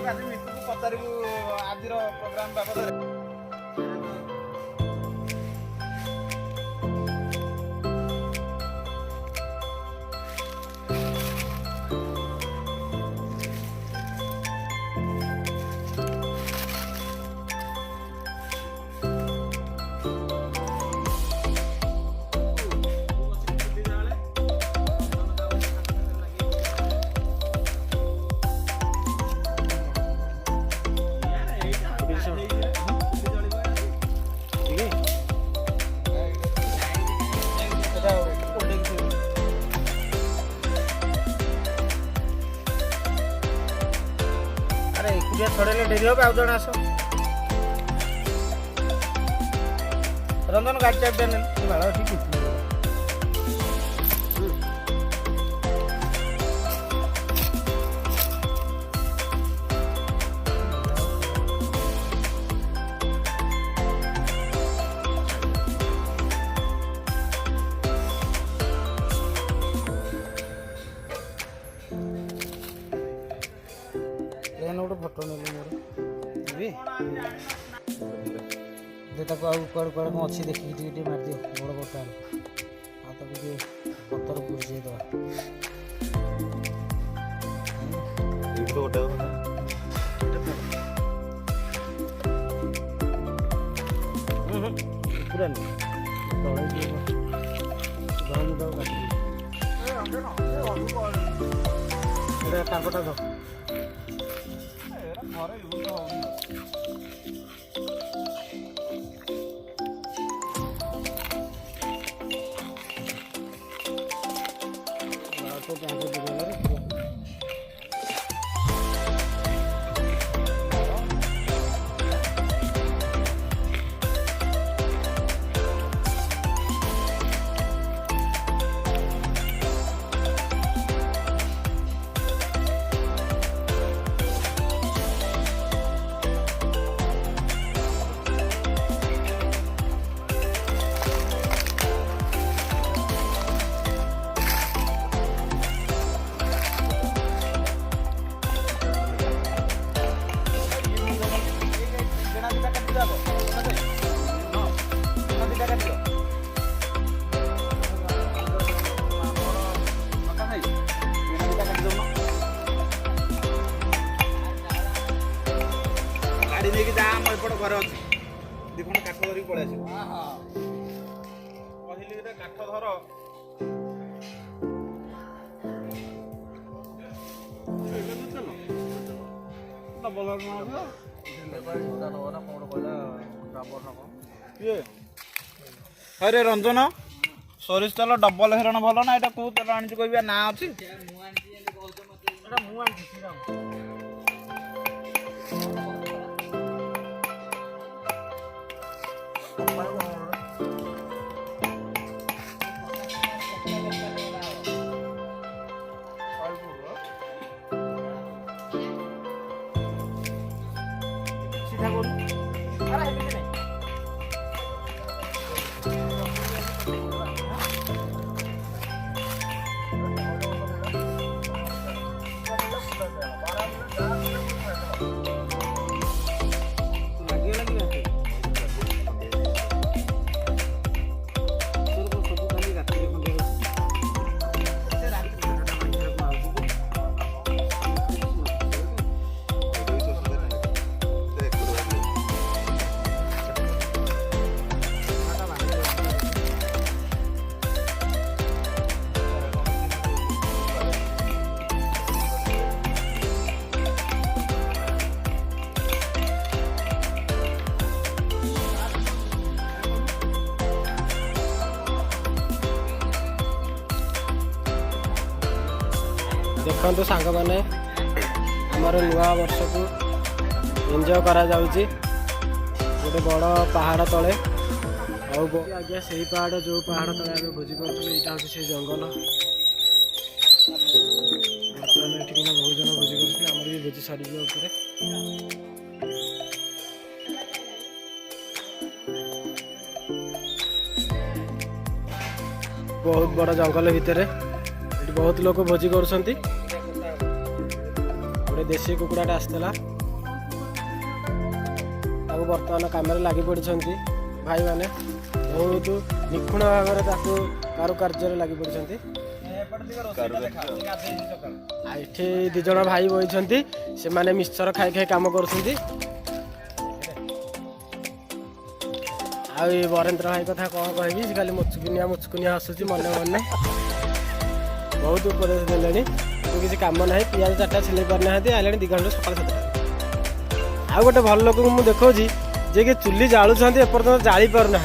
ପଚାରିବୁ ଆଜିର ପ୍ରୋଗ୍ରାମ ବାବଦରେ। छड़े डेरी हो जन आस रंजन गाड़ी चाबी भाड़ा ठीक गोटे फोटो नेली मोर कुआड़ कुआड़ कौन अच्छी देखिए टे मार दियो बड़ बटा पतर बुझे दवा पूरा तले टांगटा धो घर अच्छी देखो काठ धरिक पलि आस कहली काठ धर अरे रंजन सोरिष तेल डबल हेरण भल ना यहाँ कौ तेल आनी कह ना अच्छी देखो सांग मैंने आमर नुआ वर्ष को एंजॉय करा जाउची गोटे बड़ पहाड़ तले आज्ञा से पहाड़ जो पहाड़ तले आगे भोजी कर से जंगल बहुत जन भोजी कर भोजी सरी बहुत बड़ जंगल भितर बहुत लोग भोजी कर देशी कुकुड़ाटा आसला बर्तमान कम लगी पड़ी भाई मैंने बहुत निखुण भाव कारुकार्य लगी पड़ी। ये दिज भाई बही से माने मिक्सचर खाई खाई कम कर बरेन्द्र भाई कथा कौन कह खाली मुचुकुनिया हसुची मन मन बहुत उपदेश देले किसी कम ना पियाज 4टा छिले पारना आले 2 घंटा सकाल 7टा। आ गोटे भल लोक मुझे देखा जे कि चुली जालुंट एपर्तन जाली पारना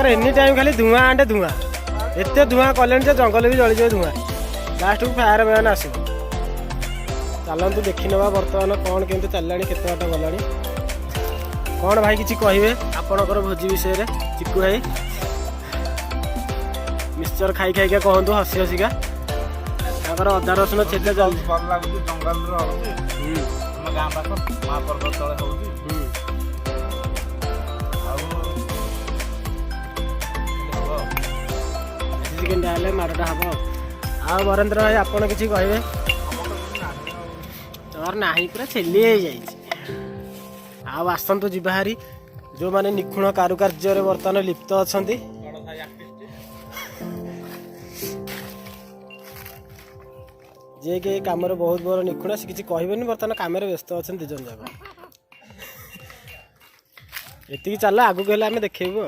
एनी टाइम खाली धुआं आंटे धुआं एत धुआं कले जंगल भी जली जाए धुआं लास्ट को फायर मैन आस चलतु देखी ना बर्तमान कौन केमती चलला के बाट गला कौन भाई किसी कहे आपणकर भोजी विषय में चिकू भाई मिक्सचर खाई खाई कहतु हसी हसिका अदा रसुण छेचा चल भल लगुच जंगल गाँ पाख महापर्वत तले चिकेन डाले मारटा हम आ बरेन्द्र भाई आपड़ किसी कहे तोर ना पूरा छेली आसतु जीवाहारी जो मैंने निखुण कारुकार्य बर्तमान लिप्त अच्छा जे कि कम बहुत बड़ निखुण से किसी कहबेनि बर्तमान कम व्यस्त अच्छा 2 जन जाक ये चल आगू आम देखू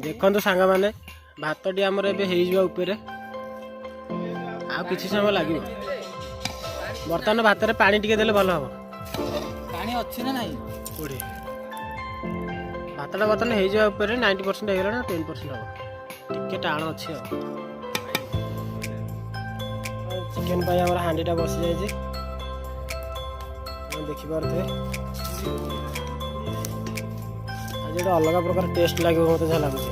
देखु सांग मैंने भातटी आमर एवं आ किसी समय लगे बर्तमान भात में पानी टिके देले भल हम पानी अच्छी ना नहीं कोड़े भातटा बर्तमान हो 90% हो गला 10% हम टे टाण अच्छे चिकेन आम हांडीटा बसी जाए देखिपे आज अलग प्रकार टेस्ट लगे मत जहाँ लगुच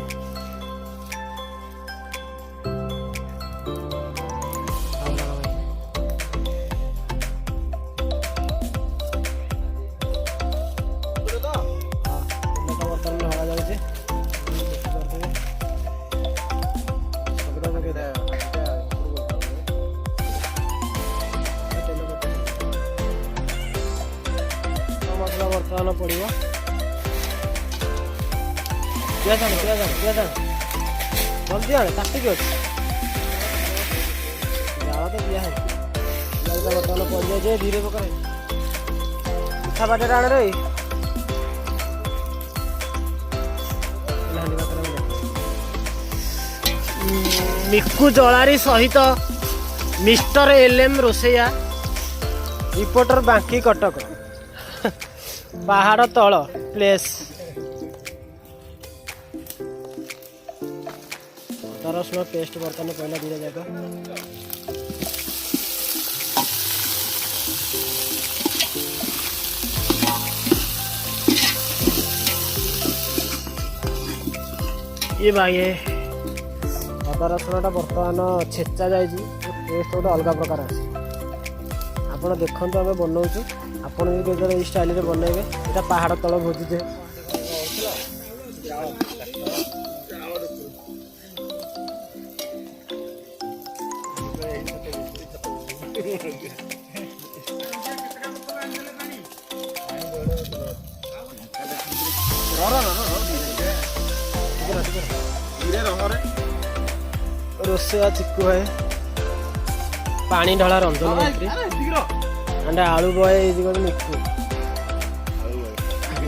बर्तमान पड़ो पियाज जल्दी आने काटिक अच्छे जाओ तो पियाज बर्तमान पड़ जाए धीरे पकाए पिठा बाटे आने रे मिकु जलारी सहित mr.lm रोसैया रिपोर्टर बांकी कटक पहाड़ तल प्लेस अदा रसुण पेस्ट बर्तमान पहला धीरे जाक ये भाई अदा रसुणटा बर्तमान छेचा जाए टेस्ट गोटे अलग प्रकार आस आप देखते आम बनाऊँ आपड़ भी ये स्टाइल बनइबे ये पहाड़ तल भोजी रोसैया चिकू है पानी ढला रंजन मंत्री अंडा आलू बॉय गोटे मिकु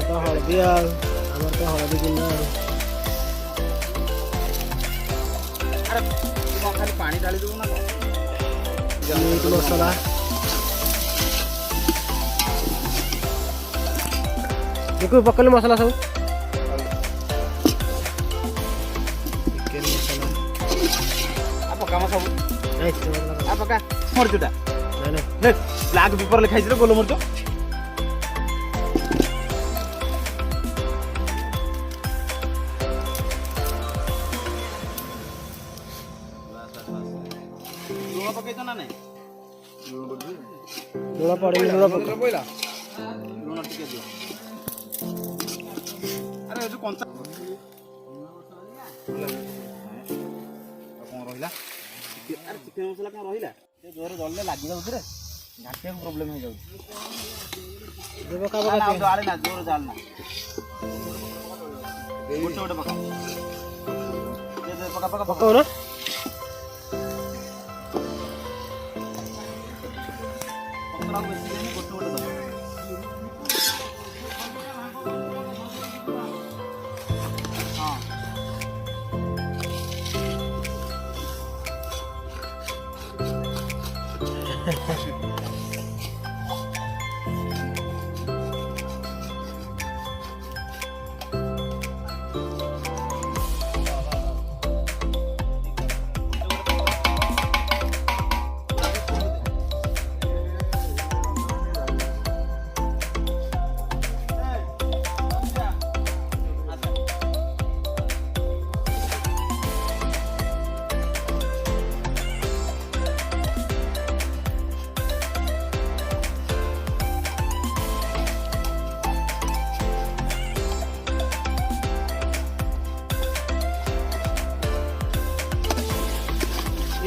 तो हलदी आमर तो हलदी किना पानी ढाली देबू ना मीट मसला देखो पकड़ मसला सब चिकेन मसला पका सब पका मरचुटा ब्लैक पेपर लिखाई गोल मरच लुण पकईच ना नहीं लुण पड़े लुण पड़ा लुण टिके दियो अरे जो कंचा कौन रहिला अरे चिकेन मसला कौन रहिला जोर जल्दी लगी जाऊ रे घाटिया को प्रॉब्लम हो जाउ जे बका बका ना डाले ना जोर डाल ना गोटे गोटे पका दे पका पका पकाओ ना पकड़ा को बेसी नहीं गोटे गोटे दो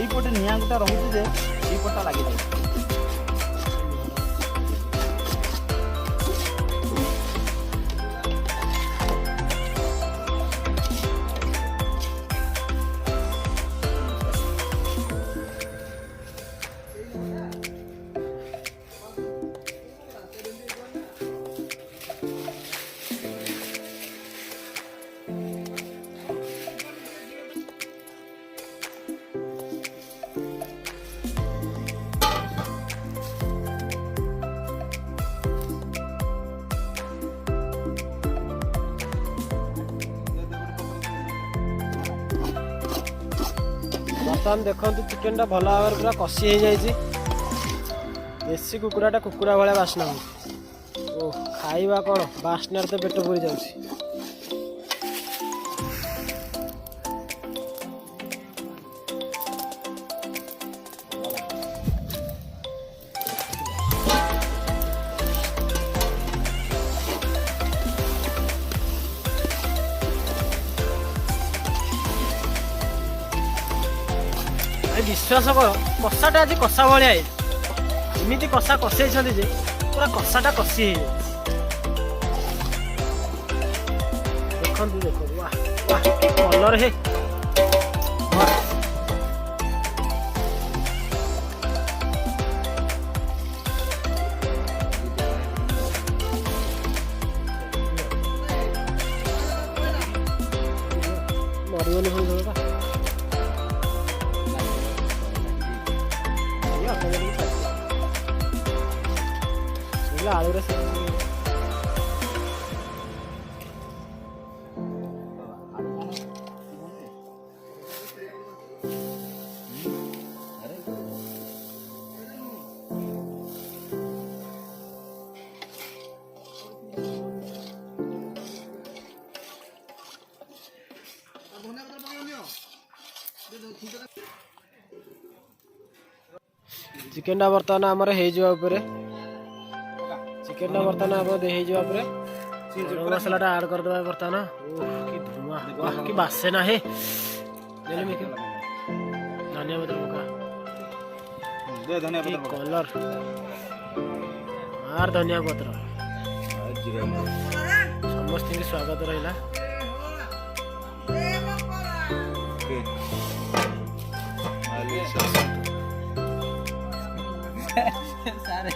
এইপটে নিয়া গোটা রহুছে যে এইপটটা লাগি যায় बर्तमान देखो चिकेन टा भल भाव पूरा कषि हो जाए देसी कुकुड़ाटा कुकुड़ा भाया बास्ना हो ओ खाइबा कौन बास्नार तो पेट पूरी जाऊँगी विश्वास कर कषाटा आज कषा भाया एमती कषा कषे जे पूरा कषाटा कषि देखो देखो वाह वाह कलर हे मरगनी हो जाएगा आलू रे चिकेन टा बर्तमान आमर हो चिकेन टा बर्तमान आप हो मसला टा ऐड कर दबा बर्तमान कि धुआं वाह कि बासे ना है धनिया पत्र पका दे धनिया कि पत्र कलर मार धनिया पत्र समस्त की स्वागत रहा सारे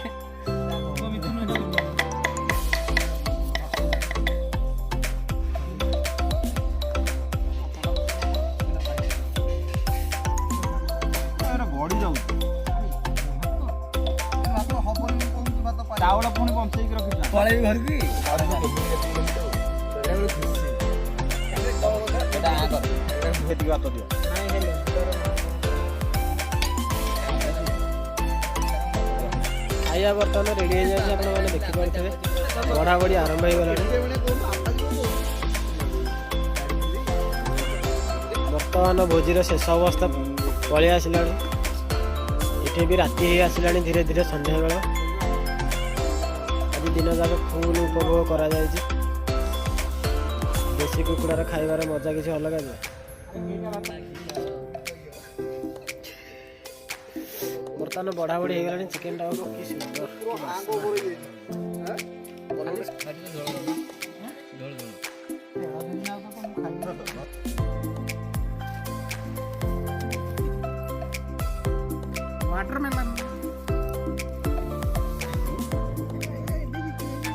ବଢି ଯାଉଛି ଚାଉଳ ପୁଣି ବଞ୍ଚେଇକି ରଖିଛ ପଳେଇବି ଘରକୁ ସେତିକି ଭାତ ଦିଅ खाइया बर्तमान रेडी हो जाए आपने देखिपे बड़ा बड़ी आरंभ हो गला बर्तमान भोजीर शेष अवस्था पलि आसला ये भी राति ही आसला धीरे धीरे संध्या बेला आज दिन जाक फुल उपभोग करा देसी कुकुड़ार खाइबार मजा किसी अलग ବର୍ତ୍ତମାନ ବଢ଼ା ବଢ଼ି ହେଇଗଲାଣି ଚିକେନଟା କି ସୁନ୍ଦର କି ବାସ୍ନା। वाटरमेलन